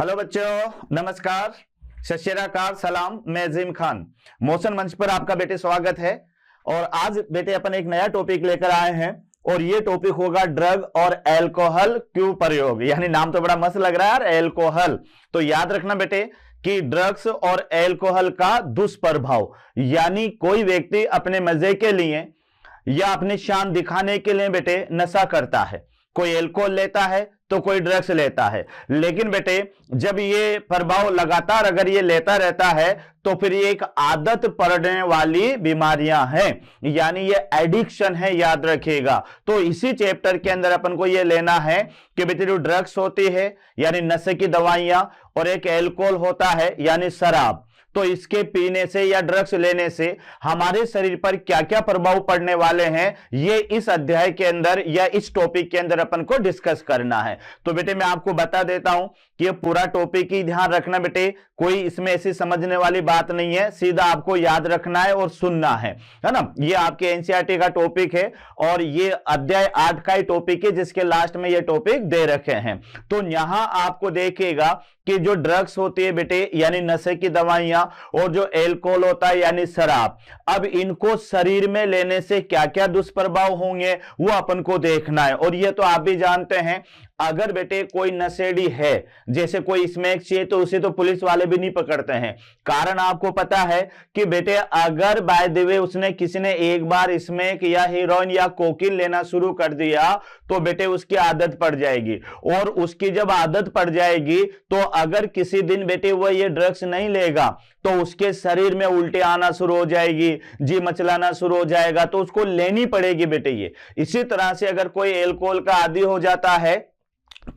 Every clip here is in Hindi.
हेलो बच्चों, नमस्कार, सत श्री अकाल, सलाम। मैं अजीम खान मोशन मंच पर आपका बेटे स्वागत है। और आज बेटे अपन एक नया टॉपिक लेकर आए हैं और ये टॉपिक होगा ड्रग और एल्कोहल क्यों प्रयोग। यानी नाम तो बड़ा मस्त लग रहा है यार, एल्कोहल। तो याद रखना बेटे कि ड्रग्स और एल्कोहल का दुष्प्रभाव, यानी कोई व्यक्ति अपने मजे के लिए या अपनी शान दिखाने के लिए बेटे नशा करता है, कोई एल्कोहल लेता है तो कोई ड्रग्स लेता है। लेकिन बेटे जब ये प्रभाव लगातार अगर ये लेता रहता है तो फिर ये एक आदत पड़ने वाली बीमारियां हैं, यानी ये एडिक्शन है, याद रखिएगा। तो इसी चैप्टर के अंदर अपन को ये लेना है कि बेटे जो ड्रग्स होती है यानी नशे की दवाइयां और एक एल्कोहल होता है यानी शराब, तो इसके पीने से या ड्रग्स लेने से हमारे शरीर पर क्या क्या प्रभाव पड़ने वाले हैं, ये इस अध्याय के अंदर या इस टॉपिक के अंदर अपन को डिस्कस करना है। तो बेटे मैं आपको बता देता हूं कि ये पूरा टॉपिक ही ध्यान रखना बेटे, कोई इसमें ऐसी समझने वाली बात नहीं है, सीधा आपको याद रखना है और सुनना है ना। ये आपके एनसीईआरटी का टॉपिक है और ये अध्याय 8 का ही टॉपिक है जिसके लास्ट में ये टॉपिक दे रखे हैं। तो यहां आपको देखिएगा कि जो ड्रग्स होती है बेटे यानी नशे की दवाइयां और जो एल्कोहल होता है यानी शराब, अब इनको शरीर में लेने से क्या क्या दुष्प्रभाव होंगे वो अपन को देखना है। और ये तो आप भी जानते हैं, अगर बेटे कोई नशेड़ी है, जैसे कोई स्मैक चाहिए तो उसे तो पुलिस वाले भी नहीं पकड़ते हैं। कारण आपको पता है कि बेटे अगर बाय द वे उसने किसी ने एक बार स्मैक या हीरोइन या कोकीन लेना शुरू कर दिया तो बेटे उसकी आदत पड़ जाएगी। और उसकी जब आदत पड़ जाएगी तो अगर किसी दिन बेटे वो ये ड्रग्स नहीं लेगा तो उसके शरीर में उल्टी आना शुरू हो जाएगी, जी मचलाना शुरू हो जाएगा, तो उसको लेनी पड़ेगी बेटे ये। इसी तरह से अगर कोई एल्कोहल का आदी हो जाता है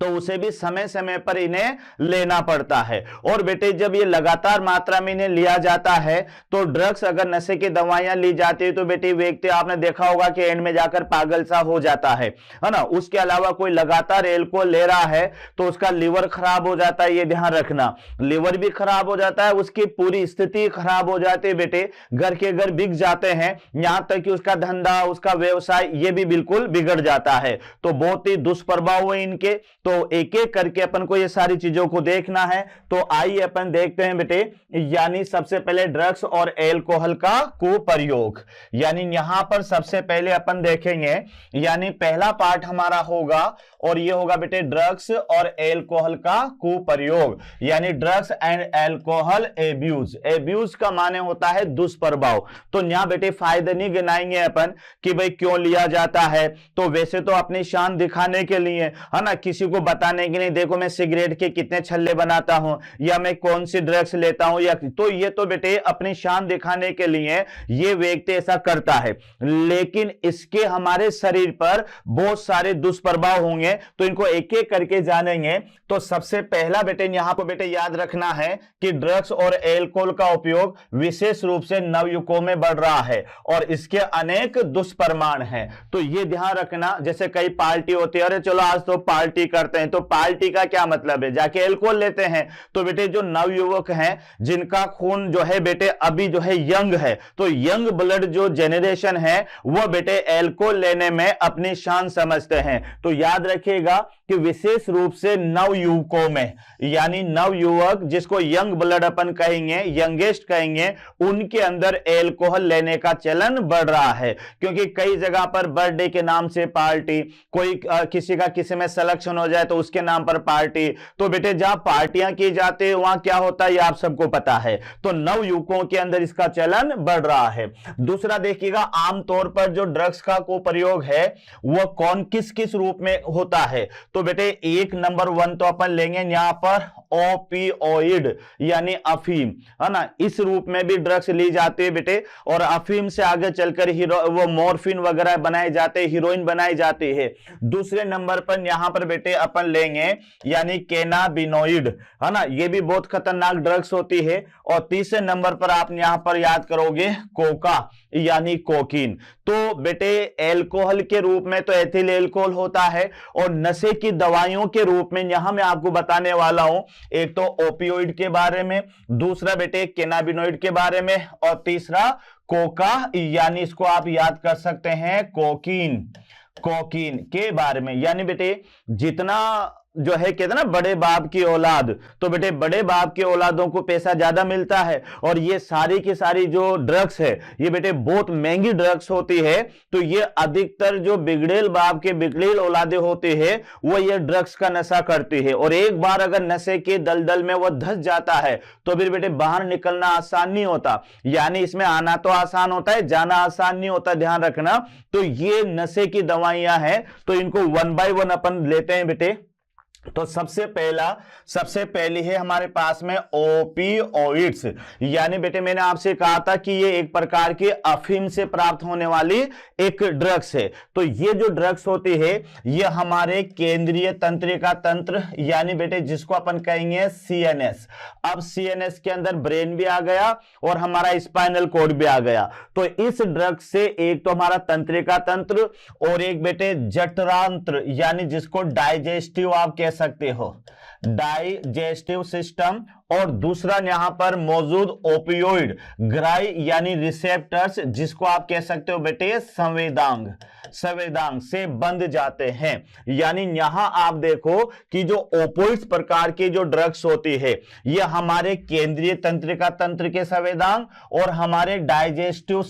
तो उसे भी समय समय पर इन्हें लेना पड़ता है। और बेटे जब ये लगातार मात्रा में इन्हें लिया जाता है तो ड्रग्स अगर नशे की दवाइयां ली जाती है तो बेटे व्यक्ति आपने देखा होगा कि एंड में जाकर पागल सा हो जाता है ना। उसके अलावा कोई लगातार एल्कोहल ले रहा है तो उसका लिवर खराब हो जाता है, ये ध्यान रखना। लिवर भी खराब हो जाता है, उसकी पूरी स्थिति खराब हो जाती है बेटे, घर के घर बिक जाते हैं, यहां तक कि उसका धंधा, उसका व्यवसाय ये भी बिल्कुल बिगड़ जाता है। तो बहुत ही दुष्प्रभाव हुए इनके। तो एक एक करके अपन को ये सारी चीजों को देखना है। तो आइए अपन देखते हैं बेटे, यानी सबसे पहले ड्रग्स और एल्कोहल का कुप्रयोग। यानी यहां पर सबसे पहले अपन देखेंगे, यानी पहला पार्ट हमारा होगा और ये होगा बेटे ड्रग्स और एल्कोहल का कुप्रयोग, यानी drugs and alcohol abuse. Abuse का माने होता है दुष्प्रभाव। तो यहां बेटे फायदे नहीं गिनाएंगे अपन कि भाई क्यों लिया जाता है, तो वैसे तो अपनी शान दिखाने के लिए है ना, किसी को बताने के लिए देखो मैं सिगरेट के कितने छल्ले बनाता हूं या मैं कौन सी ड्रग्स लेता हूं, या तो ये तो बेटे अपनी शान दिखाने के लिए ये व्यक्ति ऐसा करता है। लेकिन इसके हमारे शरीर पर बहुत सारे दुष्प्रभाव होंगे, तो इनको एक एक करके जानेंगे। तो सबसे पहला बेटे यहां पर बेटे याद रखना है कि ड्रग्स और एल्कोहल का उपयोग विशेष रूप से नवयुवकों में बढ़ रहा है और इसके अनेक दुष्परिणाम हैं। तो ये ध्यान रखना, जैसे कई पार्टी होती है, अरे चलो आज तो पार्टी करते हैं, तो पार्टी का क्या मतलब है, जाके एल्कोहल लेते हैं। तो बेटे जो नवयुवक हैं जिनका खून जो है बेटे अभी जो है यंग है, तो यंग ब्लड जो जेनरेशन है वो बेटे एल्कोहल लेने में अपनी शान समझते हैं। तो याद रखिएगा कि विशेष रूप से नवयुवकों में, यानी नवयुवक जिसको यंग ब्लड अपन कहेंगे, यंगेस्ट कहेंगे, उनके अंदर एल्कोहल लेने का चलन बढ़ रहा है। क्योंकि कई जगह पर बर्थडे के नाम से पार्टी, कोई किसी का किसी में सिलेक्शन हो जाए तो उसके नाम पर पार्टी, तो बेटे जहां पार्टियां की जाती है वहां क्या होता है ये आप सबको पता है। तो नवयुवकों के अंदर इसका चलन बढ़ रहा है। दूसरा देखिएगा, आमतौर पर जो ड्रग्स का प्रयोग है वह कौन किस किस रूप में होता है। तो बेटे एक नंबर 1 तो अपन लेंगे यहां पर ओपियोइड यानी अफीम, है ना। इस रूप में भी ड्रग्स ली जाती है बेटे, और अफीम से आगे चलकर वो मॉर्फिन वगैरह बनाए जाते हैं, हीरोइन बनाई जाती है। दूसरे नंबर पर यहां पर बेटे अपन लेंगे यानी कैनाबिनोइड, है ना, ये भी बहुत खतरनाक ड्रग्स होती है। और तीसरे नंबर पर आप यहां पर याद करोगे कोका यानी कोकीन। तो बेटे एल्कोहल के रूप में तो एथिल एल्कोहल होता है, और नशे की दवाइयों के रूप में यहां मैं आपको बताने वाला हूं, एक तो ओपियोइड के बारे में, दूसरा बेटे कैनाबिनोइड के बारे में, और तीसरा कोका यानी इसको आप याद कर सकते हैं कोकीन, कोकीन के बारे में। यानी बेटे जितना जो है कहते हैं ना बड़े बाप की औलाद, तो बेटे बड़े बाप की औलादों को पैसा ज्यादा मिलता है और ये सारी की सारी जो ड्रग्स है ये बेटे बहुत महंगी ड्रग्स होती है। तो ये अधिकतर जो बिगड़ेल बाप के बिगड़ेल औलादे होती है वो ये ड्रग्स का नशा करती है और एक बार अगर नशे के दलदल में वो धंस जाता है तो फिर बेटे बाहर निकलना आसान नहीं होता। यानी इसमें आना तो आसान होता है, जाना आसान नहीं होता, ध्यान रखना। तो ये नशे की दवाइयां हैं, तो इनको वन बाय वन अपन लेते हैं बेटे। तो सबसे पहली है हमारे पास में ओपियोइड्स, यानी बेटे मैंने आपसे कहा था कि ये एक प्रकार की अफीम से प्राप्त होने वाली एक ड्रग्स है। तो ये जो ड्रग्स होती है ये हमारे केंद्रीय तंत्रिका तंत्र यानी बेटे जिसको अपन कहेंगे सीएनएस। अब सीएनएस के अंदर ब्रेन भी आ गया और हमारा स्पाइनल कॉर्ड भी आ गया। तो इस ड्रग से एक तो हमारा तंत्रिका तंत्र और एक बेटे जठरांत्र यानी जिसको डाइजेस्टिव आप कह सकते हो, डाइजेस्टिव सिस्टम, और दूसरा यहां पर मौजूद ओपियोइड ग्राई यानी रिसेप्टर्स जिसको आप कह सकते हो बेटे संवेदांग से बंध जाते हैं। यानी यहां आप देखो कि जो ओपियोइड्स प्रकार की जो ड्रग्स होती है ये हमारे केंद्रीय तंत्रिका तंत्र के संवेदांग और हमारे डाइजेस्टिव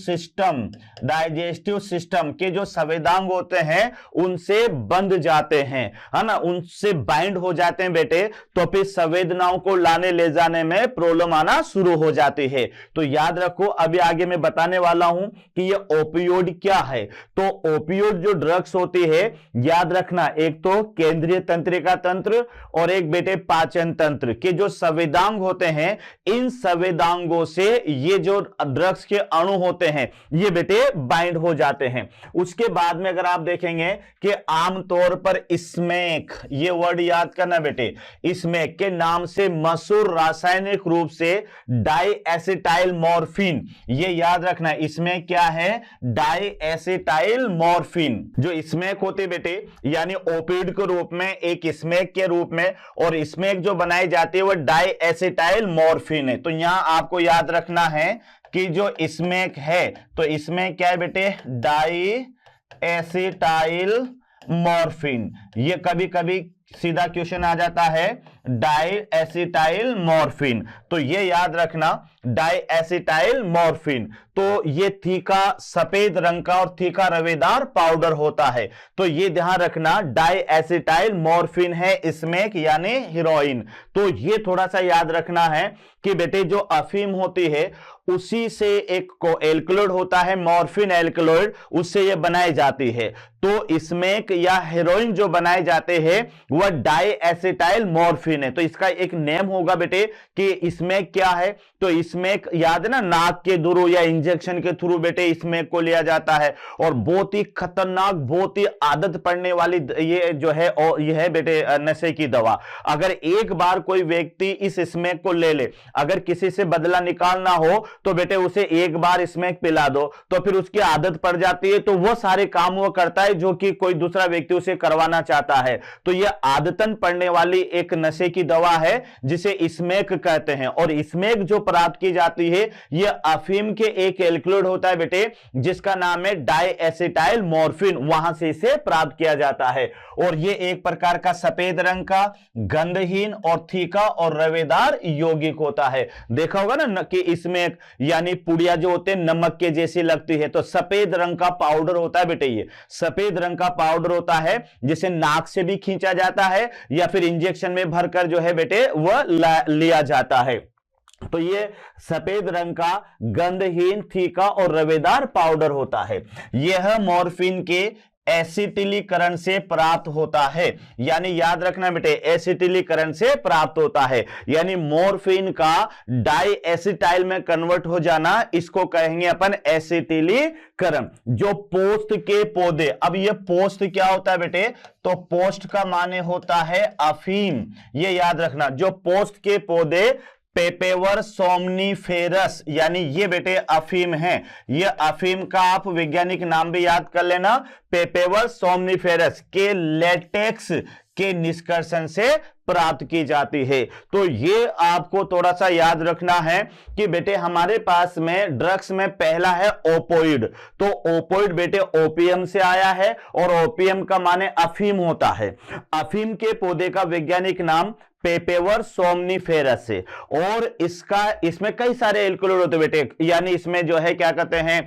सिस्टम के जो संवेदांग होते हैं उनसे बंध जाते हैं, है ना, उनसे बाइंड हो जाते हैं बेटे। तो फिर संवेदनाओं को लाने ले जाने में प्रॉब्लम आना शुरू हो जाती है। तो याद रखो अभी आगे मैं बताने वाला हूं कि ये ओपियोइड क्या है। तो ओपियोइड जो ड्रग्स होती है याद रखना एक तो केंद्रीय तंत्रिका तंत्र और एक बेटे पाचन तंत्र के जो संवेदांग होते हैं, इन संवेदांगों से ये जो ड्रग्स के अणु होते हैं ये बेटे बाइंड हो जाते हैं। उसके बाद में अगर आप देखेंगे कि आमतौर पर स्मैक, ये वर्ड याद करना बेटे, स्मैक के नाम से मशहूर रासायनिक रूप से डाइएसिटाइल मॉर्फिन, ये याद रखना इसमें क्या है, डाइएसिटाइल मॉर्फिन। जो स्मैक होते बेटे यानी ओपियोइड के रूप में, एक स्मैक के रूप में, और स्मैक जो बनाई जाती है वो डाइएसिटाइल मॉर्फिन है। तो यहां आपको याद रखना है कि जो स्मैक है तो इसमें क्या है बेटे, डाइएसिटाइल मॉर्फिन। ये कभी कभी सीधा क्वेश्चन आ जाता है डाइएसिटाइल मॉर्फिन, तो ये याद रखना डाइएसिटाइल मॉर्फिन। तो ये तीखा सफेद रंग का और तीखा रवेदार पाउडर होता है। तो ये ध्यान रखना डाइएसिटाइल मॉर्फिन है स्मैक यानी हीरोइन। तो ये थोड़ा सा याद रखना है कि बेटे जो अफीम होती है उसी से एक को एल्कलॉइड होता है मॉर्फिन एल्कलॉइड, उससे ये बनाई जाती है। तो स्मैक या हेरोइन जो बनाए जाते हैं वह डाइएसिटाइल मॉर्फिन है। तो इसका एक नेम होगा बेटे कि स्मैक क्या है। तो स्मैक याद है ना, नाक के थ्रू या इंजेक्शन के थ्रू बेटे स्मैक को लिया जाता है और बहुत ही खतरनाक, बहुत ही आदत पड़ने वाली ये जो है यह है बेटे नशे की दवा। अगर एक बार कोई व्यक्ति इस स्मैक को ले ले, अगर किसी से बदला निकालना हो तो बेटे उसे एक बार स्मैक पिला दो तो फिर उसकी आदत पड़ जाती है, तो वो सारे काम वो करता है जो कि कोई दूसरा व्यक्ति उसे करवाना चाहता है। तो यह आदतन पड़ने वाली एक नशे की दवा है जिसे स्मैक कहते हैं। और स्मैक जो प्राप्त की जाती है यह अफीम के एक एल्कलॉइड होता है बेटे जिसका नाम है डाइएसिटाइल मॉर्फिन, वहां से इसे प्राप्त किया जाता है। और यह एक प्रकार का सफेद रंग का गंधहीन और तीखा और रवेदार यौगिक होता है। देखा होगा ना कि इसमें यानी पुड़िया जो होते हैं नमक के जैसी लगती है, तो सफेद रंग का पाउडर होता है बेटे, ये सफेद रंग का पाउडर होता है जिसे नाक से भी खींचा जाता है या फिर इंजेक्शन में भरकर जो है बेटे वह लिया जाता है। तो ये सफेद रंग का गंधहीन तीखा और रवेदार पाउडर होता है। यह मॉर्फिन के एसिटिलीकरण से प्राप्त होता है। यानी याद रखना बेटे एसिटिलीकरण से प्राप्त होता है, यानी मॉर्फिन का डाइएसिटाइल में कन्वर्ट हो जाना, इसको कहेंगे अपन एसिटिलीकरण। जो पोस्त के पौधे, अब ये पोस्त क्या होता है बेटे, तो पोस्ट का माने होता है अफीम, ये याद रखना। जो पोस्त के पौधे पेपेवर सोमनीफेरस यानी ये बेटे अफीम है, ये अफीम का आप वैज्ञानिक नाम भी याद कर लेना, पेपेवर सोमनीफेरस के लेटेक्स के निष्कर्षण से प्राप्त की जाती है। तो ये आपको थोड़ा सा याद रखना है कि बेटे हमारे पास में ड्रग्स में पहला है ओपोइड। तो ओपोइड बेटे ओपीएम से आया है और ओपीएम का माने अफीम होता है। अफीम के पौधे का वैज्ञानिक नाम पेपेवर सोमनीफेरस है और इसमें कई सारे एल्कलॉइड होते हैं बेटे, यानी इसमें जो है क्या कहते हैं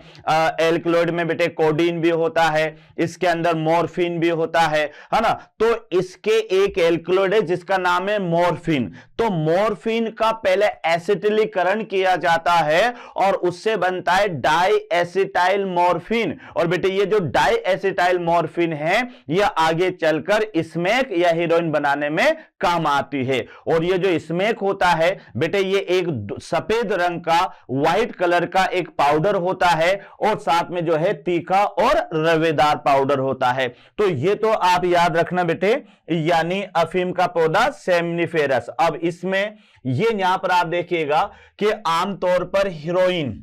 एल्कलॉइड में बेटे कोडीन भी होता है, इसके अंदर मॉर्फिन भी होता है ना। तो इसके एक एल्कलॉइड है जिसका नाम है मॉर्फिन। तो मॉर्फिन का पहले एसिटिलीकरण किया जाता है और उससे बनता है डाई एसिटाइल मॉर्फिन। और बेटे ये जो डाई एसिटाइल मॉर्फिन है यह आगे चलकर स्मैक या हीरोइन बनाने में काम आती है। और ये जो स्मैक होता है बेटे ये एक सफेद रंग का व्हाइट कलर का एक पाउडर होता है और साथ में जो है तीखा और रवेदार पाउडर होता है। तो ये तो आप याद रखना बेटे, यानी अफीम का पौधा सोमनीफेरस। अब इसमें ये यहां पर आप देखिएगा कि आमतौर पर हीरोइन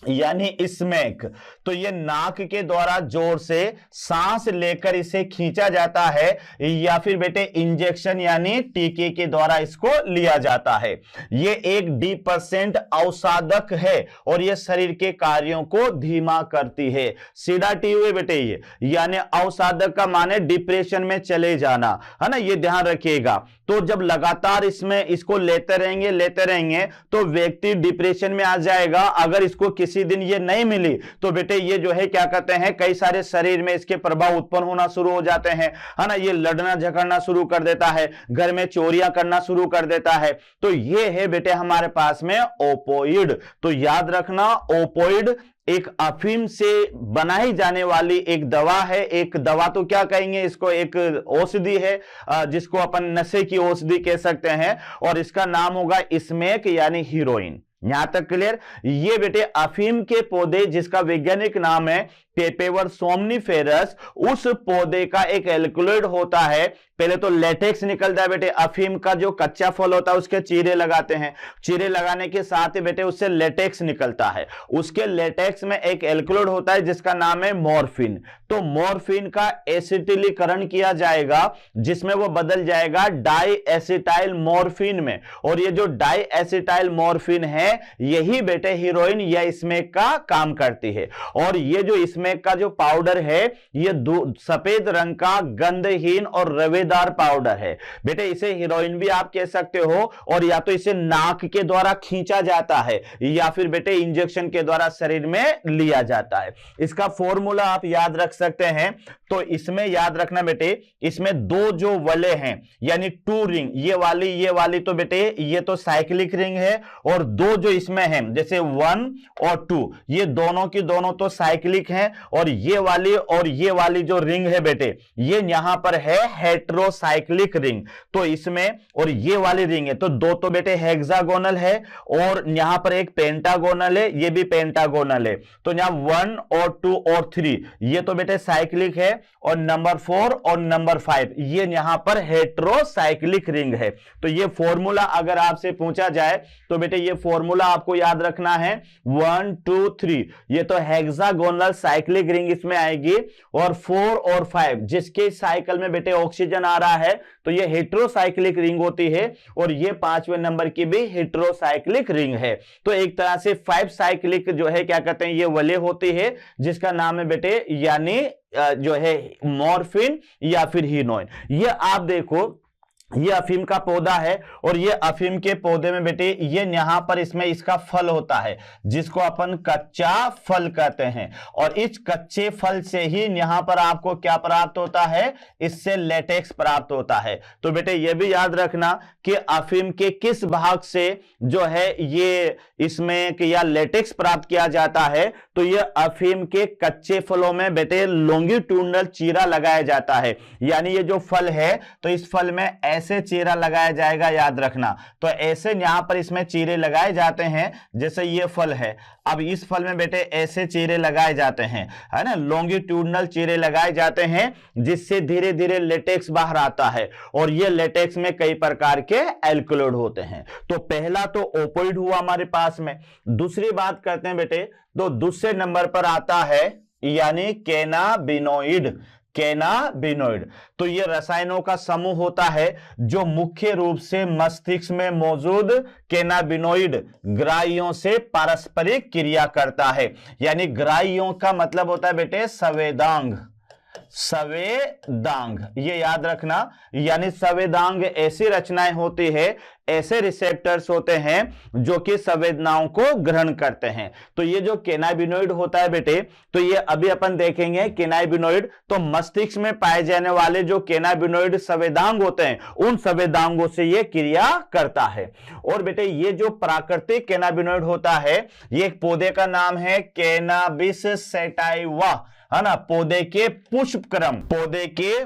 यानी स्मैक, तो ये नाक के द्वारा जोर से सांस लेकर इसे खींचा जाता है या फिर बेटे इंजेक्शन यानी टीके के द्वारा इसको लिया जाता है। ये एक D% अवसादक है और ये शरीर के कार्यों को धीमा करती है। सीडाटिव है बेटे ये, यानी अवसादक का माने डिप्रेशन में चले जाना, है ना, ये ध्यान रखिएगा। तो जब लगातार इसको लेते रहेंगे तो व्यक्ति डिप्रेशन में आ जाएगा। अगर इसको किसी दिन ये नहीं मिली तो बेटे ये जो है क्या कहते हैं कई सारे शरीर में इसके प्रभाव उत्पन्न होना शुरू हो जाते हैं, है ना। ये लड़ना झगड़ना शुरू कर देता है, घर में चोरियां करना शुरू कर देता है। तो ये है बेटे हमारे पास में ओपोइड। तो याद रखना ओपोइड एक अफीम से बनाई जाने वाली एक दवा है। एक दवा तो क्या कहेंगे इसको, एक औषधि है जिसको अपन नशे की औषधि कह सकते हैं और इसका नाम होगा स्मैक यानी हीरोइन। यहां तक क्लियर। ये बेटे अफीम के पौधे जिसका वैज्ञानिक नाम है पेपेवर सोमनीफेरस, उस पौधे का एक एल्कलॉइड होता है। पहले तो लेटेक्स निकलता है बेटे, अफीम का जो कच्चा फल होता है उसके चीरे लगाते हैं, चीरे लगाने के साथ ही बेटे उससे लेटेक्स निकलता है। उसके लेटेक्स में एक एल्कलॉइड होता है जिसका नाम है मॉर्फिन। तो मॉर्फिन का एसिटिलीकरण किया जाएगा जिसमें वो बदल जाएगा डाई एसिटाइल मॉर्फिन में। और ये जो डाई एसिटाइल मॉर्फिन है यही बेटे हीरोइन या स्मैक का काम करती है। और ये जो स्मैक का जो पाउडर है ये सफेद रंग का गंधहीन और रवेदार पाउडर है बेटे। इसे हीरोइन भी आप कह सकते हो और या तो इसे नाक के द्वारा खींचा जाता है या फिर बेटे इंजेक्शन के द्वारा शरीर में लिया जाता है। इसका फॉर्मूला आप याद रख सकते हैं। तो इसमें याद रखना बेटे, इसमें दो जो वले हैं यानी टू रिंग, ये वाली तो बेटे ये तो साइक्लिक रिंग है और दो जो इसमें हैं जैसे 1 और 2 ये दोनों की दोनों तो साइक्लिक हैं। और ये वाली जो रिंग है बेटे ये यहां पर है हेट्रोसाइक्लिक रिंग। तो इसमें और ये वाली रिंग है तो दो तो बेटे हेक्सागोनल है और यहां पर एक पेंटागोनल है, ये भी पेंटागोनल है। तो यहां 1 और 2 और 3 ये तो बेटे साइक्लिक है और नंबर 4 और नंबर 5 ये यहां पर हेट्रोसाइक्लिक रिंग है। तो ये फॉर्मूला अगर आपसे पूछा जाए तो बेटे ये फॉर्मूला आपको याद रखना है 1 2 3 ये तो हेक्सागोनल साइक्लिक रिंग इसमें आएगी और 4 और 5 जिसके साइकिल में बेटे ऑक्सीजन आ रहा है तो ये हेट्रोसाइक्लिक रिंग होती है और ये 5वें नंबर की भी हेट्रोसाइक्लिक रिंग है। तो एक तरह से 5 साइक्लिक जो है क्या कहते हैं ये वले होती है जिसका नाम है बेटे यानी जो है मॉर्फिन या फिर हीरोइन। ये आप देखो ये अफीम का पौधा है और ये अफीम के पौधे में बेटे ये यहां पर इसमें इसका फल होता है जिसको अपन कच्चा फल कहते हैं। और इस कच्चे फल से ही यहां पर आपको क्या प्राप्त होता है, इससे लेटेक्स प्राप्त होता है। तो बेटे ये भी याद रखना कि अफीम के किस भाग से जो है ये इसमें या लेटेक्स प्राप्त किया जाता है। तो ये अफीम के कच्चे फलों में बेटे लॉन्गिट्यूडनल चीरा लगाया जाता है, यानी ये जो फल है तो इस फल में ऐसे चीरा लगाया जाएगा, याद रखना। तो ऐसे यहां पर इसमें चीरे लगाए जाते हैं जैसे ये फल है। अब इस फल में बेटे ऐसे चीरे लगाए जाते हैं, है ना, लॉन्गिट्यूडनल चीरे लगाए जाते हैं जिससे धीरे धीरे लेटेक्स बाहर आता है और ये लेटेक्स में कई प्रकार के एल्कलॉइड होते हैं। तो पहला तो ओपोइड हुआ हमारे पास में। दूसरी बात करते हैं बेटे, तो दूसरे नंबर पर आता है यानी कैनाबिनोइड। कैनाबिनोइड। तो ये रसायनों का समूह होता है जो मुख्य रूप से मस्तिष्क में मौजूद कैनाबिनोइड ग्राहियों से पारस्परिक क्रिया करता है। यानी ग्राहियों का मतलब होता है बेटे संवेदांग, संवेदांग, ये याद रखना। यानी संवेदांग ऐसी रचनाएं होती है, ऐसे रिसेप्टर्स होते हैं जो कि संवेदनाओं को ग्रहण करते हैं। तो ये जो कैनाबिनोइड होता है बेटे, तो ये अभी अपन देखेंगे कैनाबिनोइड, तो मस्तिष्क में पाए जाने वाले जो कैनाबिनोइड संवेदांग होते हैं उन संवेदांगों से ये क्रिया करता है। और बेटे ये जो प्राकृतिक कैनाबिनोइड होता है, ये एक पौधे का नाम है कैनाबिस सैटाइवा, है ना। पौधे के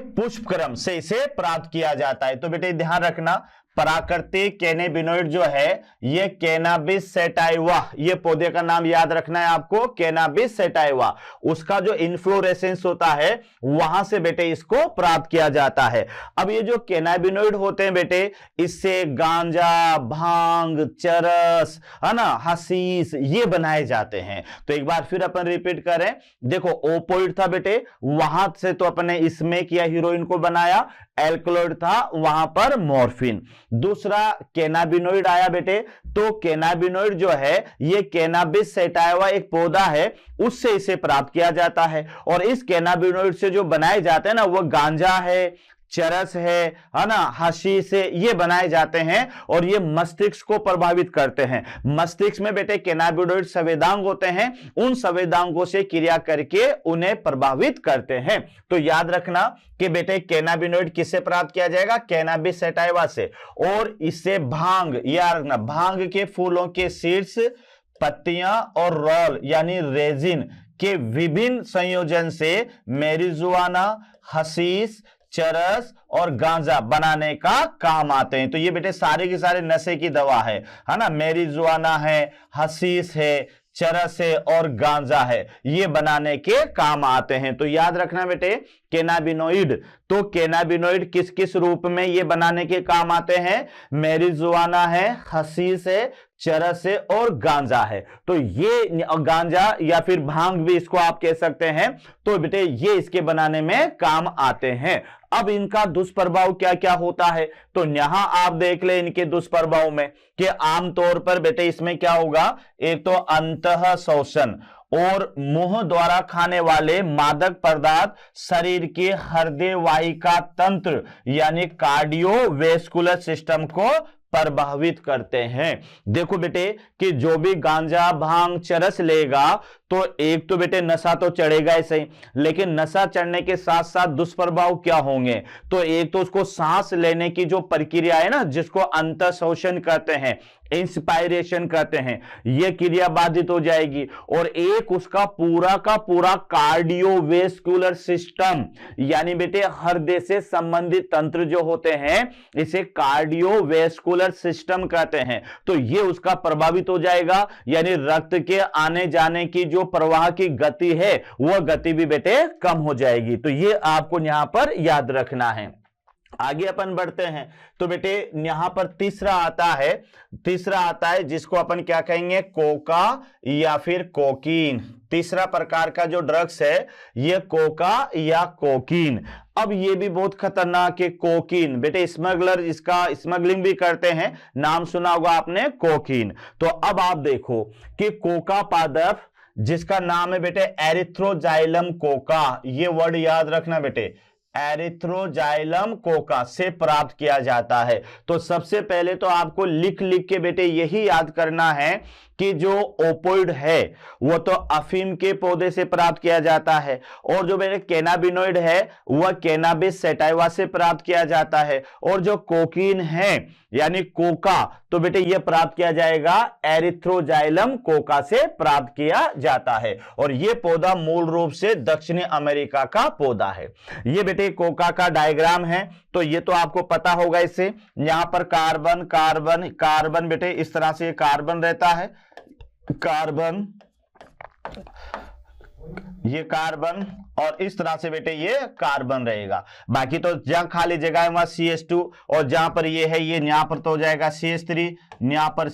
पुष्पक्रम से इसे प्राप्त किया जाता है। तो बेटे ध्यान रखना, प्राकृतिक कैनाबिनोइड जो है ये कैनाबिस सैटाइवा, ये पौधे का नाम याद रखना है आपको, कैनाबिस सैटाइवा। उसका जो इन्फ्लोरेसेंस होता है वहां से बेटे इसको प्राप्त किया जाता है। अब ये जो कैनाबिनोइड होते हैं बेटे, इससे गांजा, भांग, चरस, है ना, हशीश, ये बनाए जाते हैं। तो एक बार फिर अपन रिपीट करें, देखो ओपोइड था बेटे, वहां से तो अपने इसमें किया हीरोइन को बनाया, एल्कलॉइड था वहां पर मॉर्फिन। दूसरा कैनाबिनोइड आया बेटे, तो कैनाबिनोइड जो है ये कैनाबिस सैटाइवा एक पौधा है, उससे इसे प्राप्त किया जाता है। और इस कैनाबिनोइड से जो बनाए जाते हैं ना, वो गांजा है, चरस है ना, हशीश है, ये बनाए जाते हैं और ये मस्तिष्क को प्रभावित करते हैं। मस्तिष्क में बेटे कैनाबिनोइड संवेदांग होते हैं, उन संवेदांगों से क्रिया करके उन्हें प्रभावित करते हैं। तो याद रखना कि बेटे कैनाबिनोइड किससे प्राप्त किया जाएगा, कैनाबिस सैटाइवा से। और इससे भांग, याद रखना, भांग के फूलों के सीड्स, पत्तियां और रोल यानी रेजिन के विभिन्न संयोजन से मैरिजुआना, हशीश, चरस और गांजा बनाने का काम आते हैं। तो ये बेटे सारे के सारे नशे की दवा है ना। मैरिजुआना है, हशीश है, चरस है और गांजा है, ये बनाने के काम आते हैं। तो याद रखना बेटे कैनाबिनोइड, तो कैनाबिनोइड किस किस रूप में ये बनाने के काम आते हैं, मैरिजुआना है, हशीश है, चरस है और गांजा है। तो ये गांजा या फिर भांग भी इसको आप कह सकते हैं। तो बेटे ये इसके बनाने में काम आते हैं। अब इनका दुष्प्रभाव क्या क्या होता है, तो यहां आप देख ले इनके दुष्प्रभाव में कि आमतौर पर बेटे इसमें क्या होगा, एक तो अंतः शोषण और मुंह द्वारा खाने वाले मादक पदार्थ शरीर के हृदय वाहिका तंत्र यानी कार्डियोवैस्कुलर सिस्टम को प्रभावित करते हैं। देखो बेटे कि जो भी गांजा, भांग, चरस लेगा तो एक तो बेटे नशा तो चढ़ेगा ही सही, लेकिन नशा चढ़ने के साथ साथ दुष्प्रभाव क्या होंगे, तो एक तो उसको सांस लेने की जो प्रक्रिया है ना, जिसको अंतःशोषण कहते हैं, इंस्पायरेशन कहते हैं, यह क्रिया बाधित हो जाएगी। और एक उसका पूरा का पूरा कार्डियोवैस्कुलर सिस्टम यानी बेटे हृदय से संबंधित तंत्र जो होते हैं इसे कार्डियोवैस्कुलर सिस्टम कहते हैं। तो यह उसका प्रभावित हो जाएगा, यानी रक्त के आने जाने की जो प्रवाह की गति है वह गति भी बेटे कम हो जाएगी। तो यह आपको यहां पर याद रखना है। आगे अपन बढ़ते हैं, तो बेटे यहां पर तीसरा आता है जिसको अपन क्या कहेंगे, कोका या फिर कोकीन। तीसरा प्रकार का जो ड्रग्स है ये कोका या कोकीन। अब ये भी बहुत खतरनाक है कोकीन, बेटे स्मगलर इसका स्मगलिंग भी करते हैं, नाम सुना होगा आपने कोकीन। तो अब आप देखो कि कोका पादप जिसका नाम है बेटे एरिथ्रोजाइलम कोका, ये वर्ड याद रखना बेटे, एरिथ्रोजाइलम कोका से प्राप्त किया जाता है। तो सबसे पहले तो आपको लिख लिख के बेटे यही याद करना है कि जो ओपोइड है वो तो अफीम के पौधे से प्राप्त किया जाता है, और जो बेटे कैनाबिनोइड है वह कैनाबिस सैटाइवा से प्राप्त किया जाता है, और जो कोकीन है यानी कोका तो बेटे यह प्राप्त किया जाएगा एरिथ्रोजाइलम कोका से प्राप्त किया जाता है। और यह पौधा मूल रूप से दक्षिणी अमेरिका का पौधा है। यह बेटे कोका का डायग्राम है, तो ये तो आपको पता होगा। इससे यहां पर कार्बन कार्बन कार्बन बेटे इस तरह से कार्बन रहता है, कार्बन, ये कार्बन, और इस तरह से बेटे ये कार्बन रहेगा। बाकी तो जहां खाली जगह है वहां CH2, और जहां पर ये है ये यहां पर तो हो जाएगा CH3, यहां पर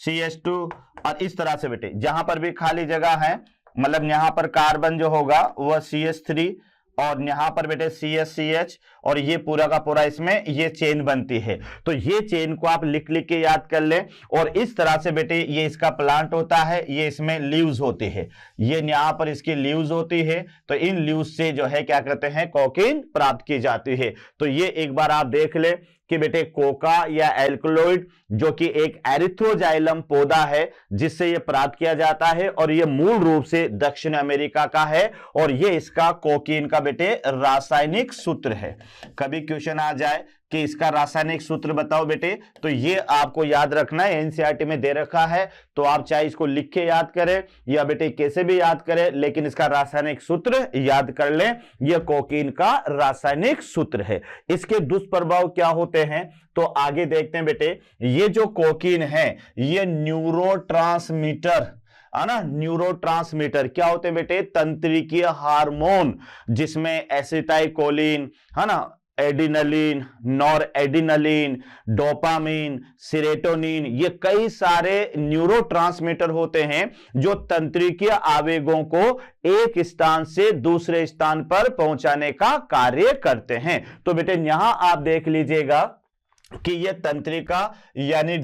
CH2 और इस तरह से बेटे जहां पर भी खाली जगह है मतलब यहां पर कार्बन जो होगा वह CH3 और यहां पर बेटे CH और ये पूरा का पूरा इसमें ये चेन बनती है। तो ये चेन को आप लिख लिख के याद कर लें। और इस तरह से बेटे ये इसका प्लांट होता है, ये इसमें लीव्स होती है, ये यहां पर इसकी लीव्स होती है। तो इन लीव्स से जो है क्या कहते हैं, कोकीन प्राप्त की जाती है। तो ये एक बार आप देख ले कि बेटे कोका या एल्कलॉइड जो कि एक एरिथ्रोजाइलम पौधा है जिससे यह प्राप्त किया जाता है, और यह मूल रूप से दक्षिण अमेरिका का है, और यह इसका कोकीन का बेटे रासायनिक सूत्र है। कभी क्वेश्चन आ जाए कि इसका रासायनिक सूत्र बताओ बेटे, तो ये आपको याद रखना है, एनसीईआरटी में दे रखा है। तो आप चाहे इसको लिख के याद करें या बेटे कैसे भी याद करें, लेकिन इसका रासायनिक सूत्र याद कर लें। यह कोकीन का रासायनिक सूत्र है। इसके दुष्प्रभाव क्या होते हैं तो आगे देखते हैं बेटे। ये जो कोकीन है ये न्यूरोट्रांसमीटर है ना, न्यूरोट्रांसमीटर क्या होते हैं बेटे, तंत्रिकीय हार्मोन, जिसमें एसिटाइकोलिन है ना, एडिनलिन, नॉरएडिनलिन, डोपामिन, सेरोटोनिन, ये कई सारे न्यूरोट्रांसमीटर होते हैं जो तंत्रिकीय आवेगों को एक स्थान से दूसरे स्थान पर पहुंचाने का कार्य करते हैं। तो बेटे यहां आप देख लीजिएगा कि ये तंत्रिका यानी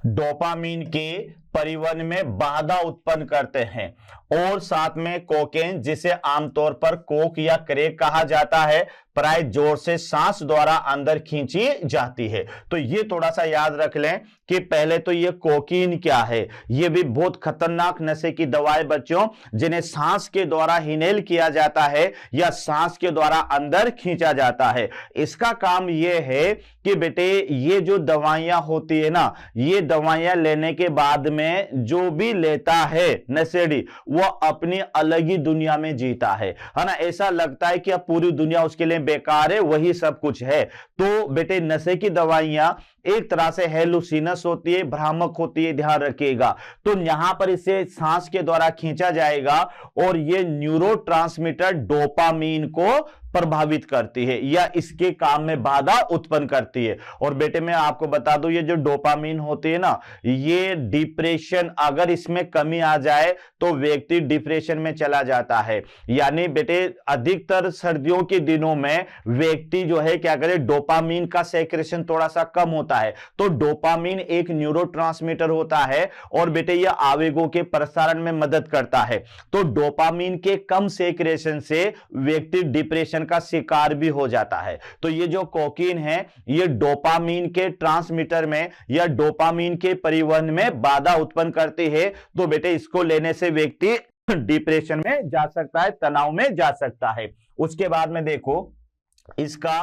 डोपामिन के परिवहन में बाधा उत्पन्न करते हैं, और साथ में कोकेन जिसे आमतौर पर कोक या क्रेक कहा जाता है, प्राय जोर से सांस द्वारा अंदर खींची जाती है। तो ये थोड़ा सा याद रख लें कि पहले तो ये कोकीन क्या है, ये भी बहुत खतरनाक नशे की दवाएं बच्चों, जिन्हें सांस के द्वारा इनहेल किया जाता है या सांस के द्वारा अंदर खींचा जाता है। इसका काम ये है कि बेटे ये जो दवाइयां होती है ना, ये दवाइयां लेने के बाद में जो भी लेता है नशेड़ी, वो अपनी अलग ही दुनिया में जीता है ना। ऐसा लगता है कि अब पूरी दुनिया उसके लिए बेकार है, वही सब कुछ है। तो बेटे नशे की दवाइयां एक तरह से हेलुसिनस होती है, भ्रामक होती है, ध्यान रखिएगा। तो यहां पर इसे सांस के द्वारा खींचा जाएगा और ये न्यूरोट्रांसमीटर डोपामीन को प्रभावित करती है या इसके काम में बाधा उत्पन्न करती है। और बेटे मैं आपको बता दूं, ये जो डोपामीन होती है ना, ये डिप्रेशन, अगर इसमें कमी आ जाए तो व्यक्ति डिप्रेशन में चला जाता है। यानी बेटे अधिकतर सर्दियों के दिनों में व्यक्ति जो है क्या करे, डोपामीन का सेक्रेशन थोड़ा सा कम होता है। तो डोपामीन एक न्यूरोट्रांसमीटर होता है और बेटे यह आवेगों के प्रसारण में मदद करता है। तो डोपामीन के कम सेक्रेशन से व्यक्ति डिप्रेशन का शिकार भी हो जाता है। तो ये जो कोकीन है ये डोपामीन के ट्रांसमीटर में या डोपामीन के परिवहन में बाधा उत्पन्न करती है। तो बेटे इसको लेने से व्यक्ति डिप्रेशन में जा सकता है, तनाव में जा सकता है। उसके बाद में देखो इसका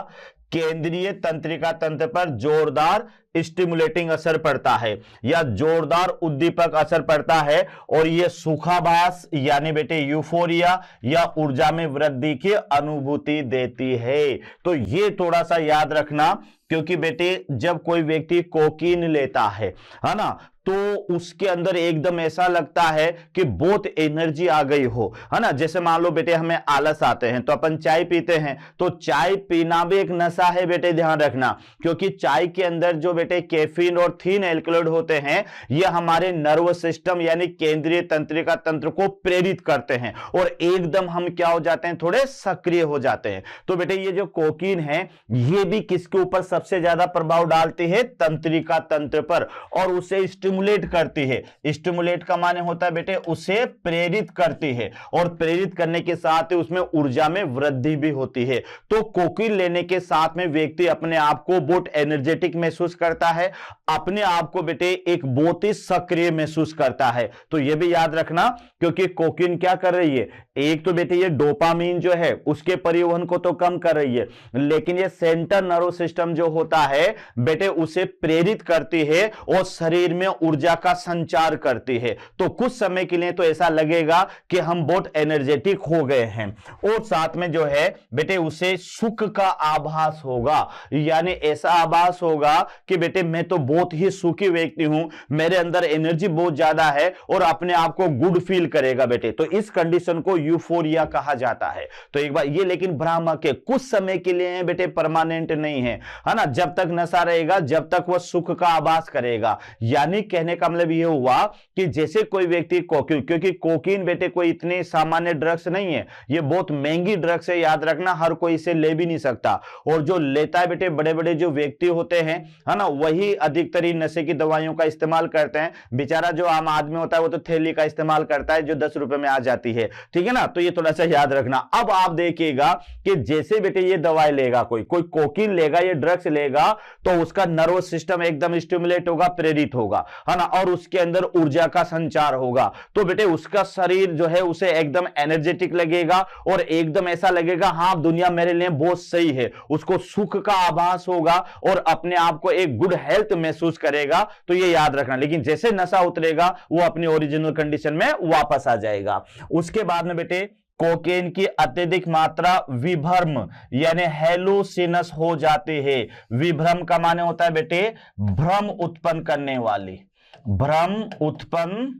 केंद्रीय तंत्रिका तंत्र पर जोरदार स्टिमुलेटिंग असर पड़ता है या जोरदार उद्दीपक असर पड़ता है, और यह सुखाभास यानी बेटे यूफोरिया या ऊर्जा में वृद्धि की अनुभूति देती है। तो ये थोड़ा सा याद रखना, क्योंकि बेटे जब कोई व्यक्ति कोकीन लेता है ना, तो उसके अंदर एकदम ऐसा लगता है कि बहुत एनर्जी आ गई हो, है ना। जैसे मान लो बेटे हमें आलस आते हैं तो अपन चाय पीते हैं, तो चाय पीना भी एक नशा है बेटे, ध्यान रखना। क्योंकि चाय के अंदर जो बेटे कैफीन और थीन एल्कलॉइड होते हैं, ये हमारे नर्व सिस्टम यानी केंद्रीय तंत्रिका तंत्र को प्रेरित करते हैं और एकदम हम क्या हो जाते हैं, थोड़े सक्रिय हो जाते हैं। तो बेटे ये जो कोकीन है ये भी किसके ऊपर सबसे ज्यादा प्रभाव डालती है, तंत्रिका तंत्र पर, और उसे स्टिमुलेट करती है। स्टिमुलेट का माने होता है बेटे उसे प्रेरित करती है, और प्रेरित करने के साथ ही उसमें ऊर्जा में वृद्धि भी होती है। तो कोकीन लेने के साथ में व्यक्ति अपने आप को बहुत एनर्जेटिक महसूस करता है, अपने आप को बेटे एक बहुत ही सक्रिय महसूस करता है। तो यह भी याद रखना, क्योंकि कोकीन क्या कर रही है, एक तो बेटे ये डोपामीन जो है उसके परिवहन को तो कम कर रही है, लेकिन ये सेंट्रल नर्व सिस्टम जो होता है बेटे उसे प्रेरित करती है और शरीर में ऊर्जा का संचार करती है। तो कुछ समय के लिए तो ऐसा लगेगा कि हम बहुत एनर्जेटिक हो गए हैं, और साथ में जो है बेटे उसे सुख का आभास होगा, यानी ऐसा आभास होगा कि बेटे मैं तो बहुत ही सुखी व्यक्ति हूं, मेरे अंदर एनर्जी बहुत ज्यादा है, और अपने आप को गुड फील करेगा बेटे। तो इस कंडीशन को यूफोरिया कहा जाता है। तो एक बार ये लेकिन भ्रामक है, कुछ समय के लिए बेटे, परमानेंट नहीं है, है ना। जब तक नशा रहेगा जब तक वह सुख का आभास करेगा, यानी कहने का मतलब ये हुआ कि जैसे कोई व्यक्ति कोकीन, क्योंकि कोकीन बेटे कोई इतनी सामान्य ड्रग्स नहीं है, ये बहुत महंगी ड्रग्स है, याद रखना, हर कोई इसे ले भी नहीं सकता। और जो लेता है बेटे बड़े बड़े जो व्यक्ति होते हैं, है ना, वही अधिकतर नशे की दवाइयों का इस्तेमाल करते हैं। बेचारा जो आम आदमी होता है वो तो थैली का इस्तेमाल करता है जो 10 रुपए में आ जाती है, ठीक है ना। तो ये थोड़ा सा याद रखना। अब आप देखिएगा कि जैसे बेटे ये दवाई लेगा, कोई कोकीन लेगा, ये ड्रग्स लेगा, तो उसका नर्वस सिस्टम एकदम स्टिमुलेट होगा, प्रेरित होगा, है ना, और उसके अंदर ऊर्जा का संचार होगा। तो बेटे उसका शरीर जो है उसे एकदम एनर्जेटिक लगेगा और एकदम ऐसा लगेगा हाँ दुनिया मेरे लिए बहुत सही है, उसको सुख का आभास होगा और अपने आप को एक गुड हेल्थ महसूस करेगा। तो ये याद रखना। लेकिन जैसे नशा उतरेगा वो अपनी ओरिजिनल कंडीशन में वापस आ जाएगा। उसके बाद में बेटे कोकेन की अत्यधिक मात्रा विभ्रम यानी हेलुसिनस हो जाती है। विभ्रम का माने होता है बेटे भ्रम उत्पन्न करने वाली, भ्रम उत्पन्न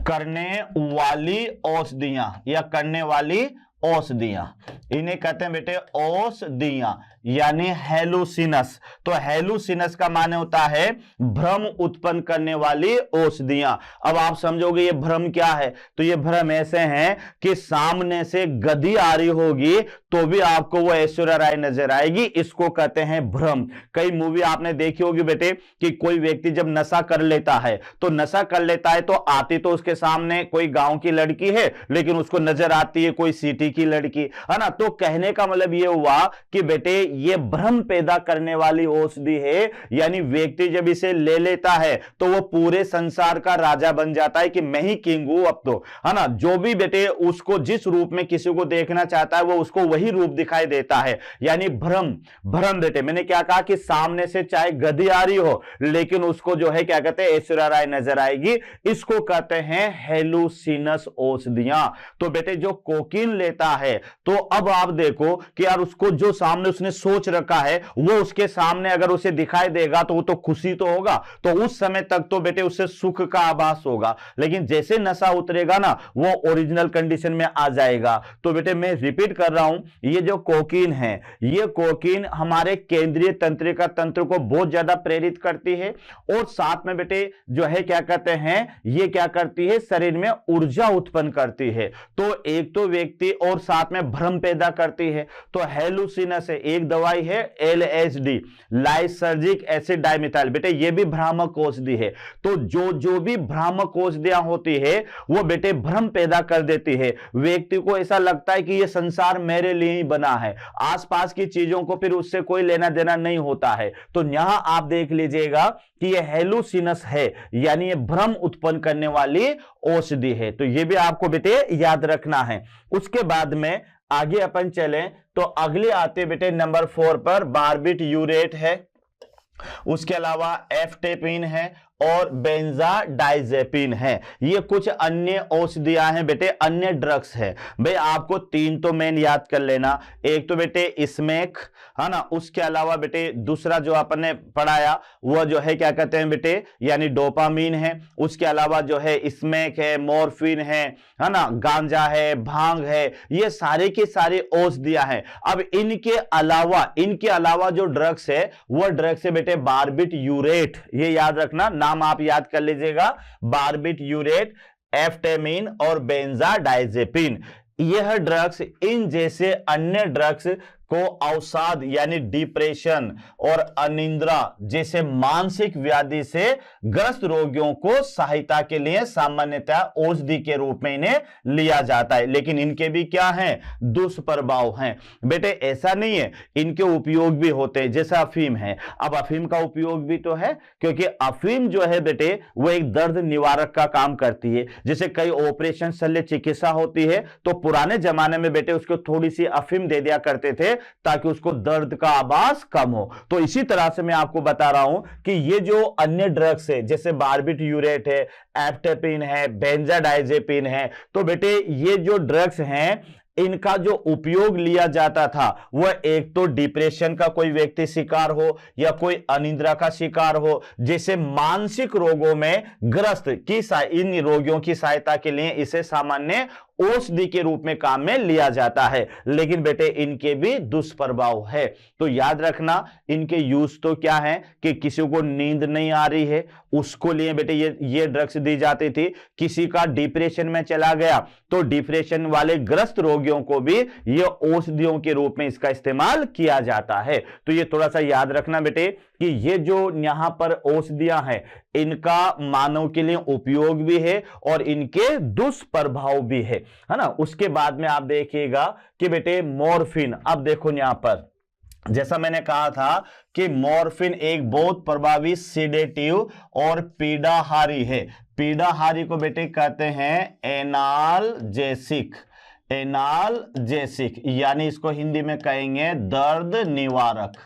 करने वाली औषधियां या करने वाली औषधियां, इन्हें कहते हैं बेटे औषधियां यानी हेलुसिनस। तो हेलुसिनस का माने होता है भ्रम उत्पन्न करने वाली औषधियां। अब आप समझोगे ये भ्रम क्या है, तो ये भ्रम ऐसे हैं कि सामने से गधी आ रही होगी तो भी आपको वो ऐश्वर्या राय नजर आएगी, इसको कहते हैं भ्रम। कई मूवी आपने देखी होगी बेटे कि कोई व्यक्ति जब नशा कर लेता है तो नशा कर लेता है तो आती तो उसके सामने कोई गांव की लड़की है लेकिन उसको नजर आती है कोई सिटी की लड़की, है ना। तो कहने का मतलब ये हुआ कि बेटे ये भ्रम पैदा करने वाली औषधि है, यानी व्यक्ति जब इसे ले लेता है तो वो पूरे संसार का राजा बन जाता है कि मैं ही किंग हूं अब तो, है ना। जो भी बेटे उसको जिस रूप में किसी को देखना चाहता है वो उसको वही रूप दिखाई देता है, यानी भ्रम। भ्रम बेटे मैंने क्या कहा कि सामने से चाहे गधी आ रही हो लेकिन उसको जो है क्या कहते हैं ऐश्वर्या राय नजर आएगी, इसको कहते हैं हेलुसिनस औषधियां। तो बेटे जो कोकीन लेता है तो अब आप देखो कि यार उसको जो सामने उसने सोच रखा है वो उसके सामने अगर उसे दिखाई देगा तो वो तो खुशी तो होगा, तो उस समय तक तो बेटे उसे सुख का आभास होगा। लेकिन जैसे नशा उतरेगा ना वो ओरिजिनल कंडीशन में आ जाएगा। तो बेटे मैं रिपीट कर रहा हूं, ये जो कोकीन है ये कोकीन हमारे केंद्रीय तंत्रिका तंत्र को बहुत ज्यादा प्रेरित करती है और साथ में बेटे जो है क्या कहते हैं ये क्या करती है शरीर में ऊर्जा उत्पन्न करती है। तो एक तो व्यक्ति और साथ में भ्रम पैदा करती है। तो हेलुसिनस है, एक दवाई है LSD लाइसर्जिक एसिड डाइमिथाइल, बेटे ये भी भ्रामक औषधि है। तो जो भी भ्रामक औषधियां होती है वो बेटे भ्रम पैदा कर देती है, व्यक्ति को ऐसा लगता है कि ये संसार मेरे लिए ही बना है, आसपास की चीजों को फिर उससे कोई लेना देना नहीं होता है। तो यहां आप देख लीजिएगा कि ये हेलुसिनस है यानी ये भ्रम उत्पन्न करने वाली औषधि है। तो ये भी आपको बेटे याद रखना है। उसके बाद में आगे अपन चलें तो अगले आते बेटे नंबर 4 पर बारबिट्यूरेट है, उसके अलावा एफटेपिन है और बेंजाडाइजेपिन है। ये कुछ अन्य औषधियां हैं बेटे, अन्य ड्रग्स है। भाई आपको 3 तो मेन याद कर लेना, एक तो बेटे स्मेक, है ना, उसके अलावा बेटे दूसरा जो आपने पढ़ाया वो जो है क्या कहते हैं बेटे यानी डोपामीन है, उसके अलावा जो है स्मेक है, मॉर्फिन है ना, गांजा है, भांग है, ये सारे की सारी औषधियां हैं। अब इनके अलावा जो ड्रग्स है वो ड्रग्स है बेटे बारबिट्यूरेट, ये याद रखना, नाम आप याद कर लीजिएगा, बारबिट्यूरेट, एफटेमिन और बेंजाडाइजेपिन। यह ड्रग्स इन जैसे अन्य ड्रग्स को अवसाद यानी डिप्रेशन और अनिद्रा जैसे मानसिक व्याधि से ग्रस्त रोगियों को सहायता के लिए सामान्यतः औषधि के रूप में इन्हें लिया जाता है। लेकिन इनके भी क्या हैं दुष्प्रभाव हैं बेटे, ऐसा नहीं है, इनके उपयोग भी होते हैं, जैसा अफीम है। अब अफीम का उपयोग भी तो है क्योंकि अफीम जो है बेटे वो एक दर्द निवारक का काम करती है। जैसे कई ऑपरेशन शल्य चिकित्सा होती है तो पुराने जमाने में बेटे उसको थोड़ी सी अफीम दे दिया करते थे ताकि उसको दर्द का आभास कम हो। तो इसी तरह से मैं आपको बता रहा हूं कि ये जो अन्य ड्रग्स है जैसे बारबिट्यूरेट है, एफटेपिन है, बेंजाडाइजेपिन है, तो बेटे ये जो ड्रग्स हैं इनका जो उपयोग लिया जाता था वह एक तो डिप्रेशन का कोई व्यक्ति शिकार हो या कोई अनिद्रा का शिकार हो, जैसे मानसिक रोगों में ग्रस्त की इन रोगियों की सहायता के लिए इसे सामान्य औषधि के रूप में काम में लिया जाता है, लेकिन बेटे इनके भी दुष्प्रभाव है। तो याद रखना इनके यूज तो क्या है कि किसी को नींद नहीं आ रही है उसको लिए बेटे ये ड्रग्स दी जाती थी। किसी का डिप्रेशन में चला गया तो डिप्रेशन वाले ग्रस्त रोगियों को भी ये औषधियों के रूप में इसका इस्तेमाल किया जाता है। तो ये थोड़ा सा याद रखना बेटे कि ये जो यहां पर औषधियां हैं इनका मानव के लिए उपयोग भी है और इनके दुष्प्रभाव भी है ना। उसके बाद में आप देखिएगा कि बेटे मॉर्फिन, अब देखो यहां पर जैसा मैंने कहा था कि मॉर्फिन एक बहुत प्रभावी सीडेटिव और पीड़ाहारी है। पीड़ाहारी को बेटे कहते हैं एनाल्जेसिक, एनाल्जेसिक यानी इसको हिंदी में कहेंगे दर्द निवारक,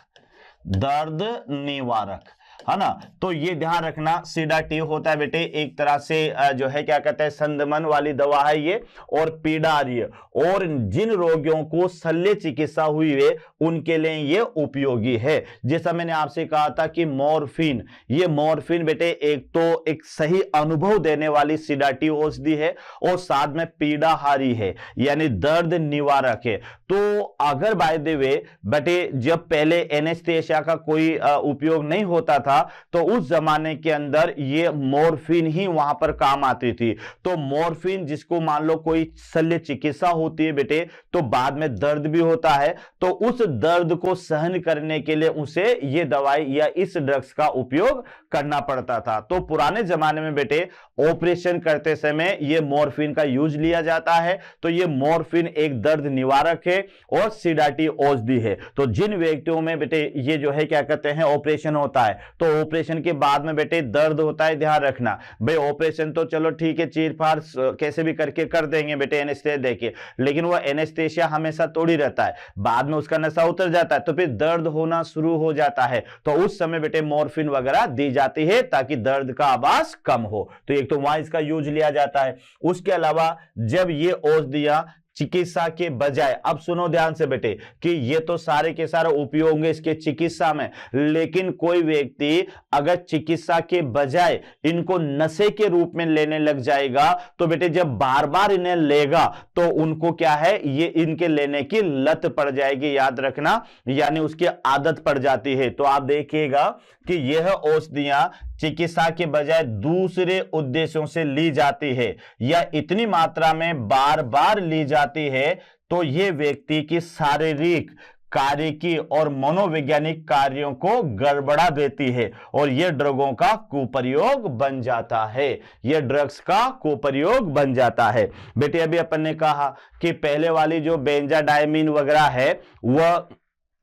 दर्द निवारक, है ना। तो ये ध्यान रखना सीडाटिव होता है बेटे एक तरह से जो है क्या कहते हैं संदमन वाली दवा है ये, और पीड़ाहारी और जिन रोगियों को शल्य चिकित्सा हुई है उनके लिए ये उपयोगी है। जैसा मैंने आपसे कहा था कि मॉर्फिन, ये मॉर्फिन बेटे एक तो एक सही अनुभव देने वाली सीडाटिव औषधि है और साथ में पीड़ाहारी है यानी दर्द निवारक है। तो अगर बाय द वे बेटे जब पहले एनेस्थेसिया का कोई उपयोग नहीं होता था तो उस जमाने के अंदर ये मॉर्फिन ही वहां पर काम आती थी। तो मॉर्फिन जिसको मान लो कोई शल्य चिकित्सा होती है बेटे तो बाद में दर्द भी होता है, तो उस दर्द को सहन करने के लिए उसे ये दवाई या इस ड्रग्स का उपयोग करना पड़ता था। तो पुराने जमाने में बेटे ऑपरेशन करते समय ये मॉर्फिन का यूज लिया जाता है। तो ये मॉर्फिन एक दर्द निवारक है और सीडाटिव औषधि है। तो जिन व्यक्तियों में बेटे ये जो है क्या कहते हैं ऑपरेशन होता है तो ऑपरेशन के बाद में बेटे दर्द होता है, ध्यान रखना भाई ऑपरेशन तो चलो ठीक है चीर फाड़ कैसे भी करके कर देंगे बेटे एनेस्थेसिया देके, लेकिन वो एनेस्थेसिया हमेशा तोड़ी रहता है, बाद में उसका नशा उतर जाता है तो फिर दर्द होना शुरू हो जाता है। तो उस समय बेटे मॉर्फिन वगैरह दी जाती है ताकि दर्द का आभास कम हो। तो एक तो वहां इसका यूज लिया जाता है। उसके अलावा जब ये औषधियां चिकित्सा के बजाय, अब सुनो ध्यान से बेटे कि ये तो सारे के सारे उपयोग होंगे इसके चिकित्सा में, लेकिन कोई व्यक्ति अगर चिकित्सा के बजाय इनको नशे के रूप में लेने लग जाएगा तो बेटे जब बार बार इन्हें लेगा तो उनको क्या है ये इनके लेने की लत पड़ जाएगी, याद रखना, यानी उसकी आदत पड़ जाती है। तो आप देखिएगा कि यह औषधियां चिकित्सा के बजाय दूसरे उद्देश्यों से ली जाती है या इतनी मात्रा में बार बार ली जाती है तो यह व्यक्ति की शारीरिक कार्यकी और मनोवैज्ञानिक कार्यों को गड़बड़ा देती है और यह ड्रगों का कुप्रयोग बन जाता है, यह ड्रग्स का कुप्रयोग बन जाता है। बेटे अभी अपन ने कहा कि पहले वाली जो बेंजाडाइमिन वगैरह है वह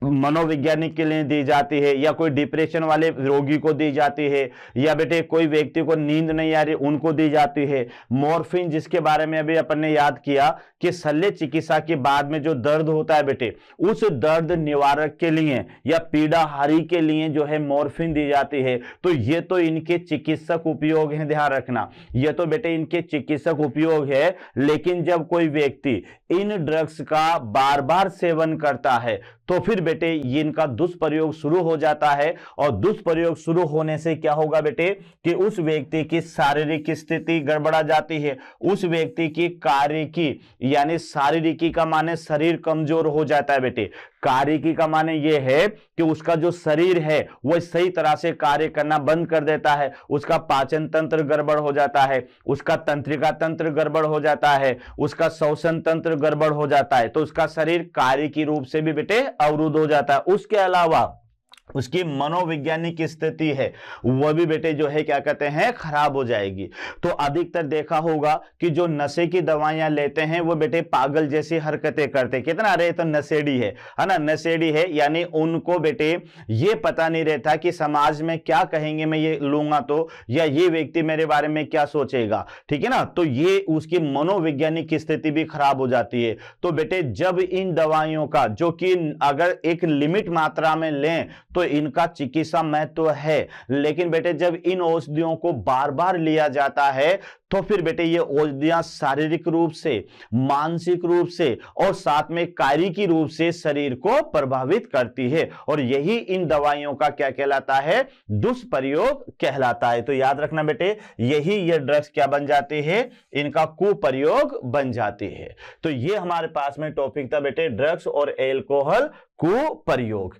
मनोवैज्ञानिक के लिए दी जाती है या कोई डिप्रेशन वाले रोगी को दी जाती है या बेटे कोई व्यक्ति को नींद नहीं आ रही उनको दी जाती है। मॉर्फिन जिसके बारे में अभी अपन ने याद किया कि शल्य चिकित्सा के बाद में जो दर्द होता है बेटे उस दर्द निवारक के लिए या पीड़ाहारी के लिए जो है मॉर्फिन दी जाती है। तो ये तो इनके चिकित्सक उपयोग है, ध्यान रखना, ये तो बेटे इनके चिकित्सक उपयोग है। लेकिन जब कोई व्यक्ति इन ड्रग्स का बार बार सेवन करता है तो फिर बेटे ये इनका दुष्प्रयोग शुरू हो जाता है और दुष्प्रयोग शुरू होने से क्या होगा बेटे कि उस व्यक्ति की शारीरिक स्थिति गड़बड़ा जाती है, उस व्यक्ति की कार्यकी यानी शारीरिकी का माने शरीर कमजोर हो जाता है बेटे। कार्यकी का माने ये है कि उसका जो शरीर है वो सही तरह से कार्य करना बंद कर देता है, उसका पाचन तंत्र गड़बड़ हो जाता है, उसका तंत्रिका तंत्र गड़बड़ हो जाता है, उसका श्वसन तंत्र गड़बड़ हो जाता है, तो उसका शरीर कार्यकी रूप से भी बेटे अवरुद्ध हो जाता है। उसके अलावा उसकी मनोवैज्ञानिक स्थिति है वह भी बेटे जो है क्या कहते हैं खराब हो जाएगी। तो अधिकतर देखा होगा कि जो नशे की दवाइयां लेते हैं वो बेटे पागल जैसी हरकतें करते, कितना अरे तो नशेड़ी है ना, नशेड़ी है यानी उनको बेटे ये पता नहीं रहता कि समाज में क्या कहेंगे मैं ये लूंगा तो, या ये व्यक्ति मेरे बारे में क्या सोचेगा, ठीक है ना। तो ये उसकी मनोवैज्ञानिक स्थिति भी खराब हो जाती है। तो बेटे जब इन दवाइयों का जो कि अगर एक लिमिट मात्रा में लें तो तो इनका चिकित्सा महत्व है। लेकिन बेटे जब इन औषधियों को बार बार लिया जाता है तो फिर बेटे ये औषधियां शारीरिक रूप से, मानसिक रूप से और साथ में शारीरिक रूप से शरीर को प्रभावित करती है, और यही इन दवाइयों का क्या कहलाता है, दुष्प्रयोग कहलाता है। तो याद रखना बेटे, यही ये ड्रग्स क्या बन जाते हैं, इनका कुप्रयोग बन जाते हैं। तो ये हमारे पास में टॉपिक था बेटे, ड्रग्स और एल्कोहल कुप्रयोग।